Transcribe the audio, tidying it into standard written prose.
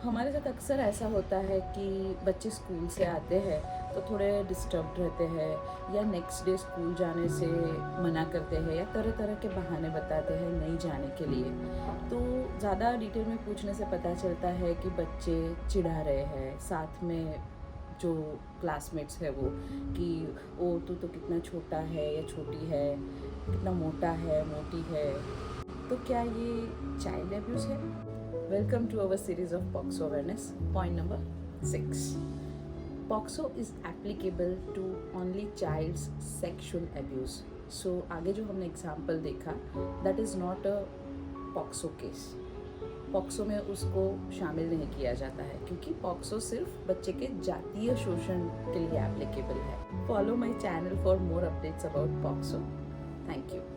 हमारे साथ अक्सर ऐसा होता है कि बच्चे स्कूल से आते हैं तो थोड़े डिस्टर्ब्ड रहते हैं या नेक्स्ट डे स्कूल जाने से मना करते हैं या तरह तरह के बहाने बताते हैं नहीं जाने के लिए। तो ज़्यादा डिटेल में पूछने से पता चलता है कि बच्चे चिढ़ा रहे हैं साथ में जो क्लासमेट्स है वो, कि ओ तू तो कितना छोटा है या छोटी है, कितना मोटा है मोटी है। तो क्या ये चाइल्ड अब्यूज़ है? Welcome to our series of POXO awareness. Point number 6. POXO is applicable to only child's sexual abuse. So आगे जो हमने एग्जाम्पल देखा, that is not a POXO case. POXO में उसको शामिल नहीं किया जाता है क्योंकि POXO सिर्फ बच्चे के जातीय शोषण के लिए एप्लीकेबल है. Follow my channel for more updates about POXO. Thank you.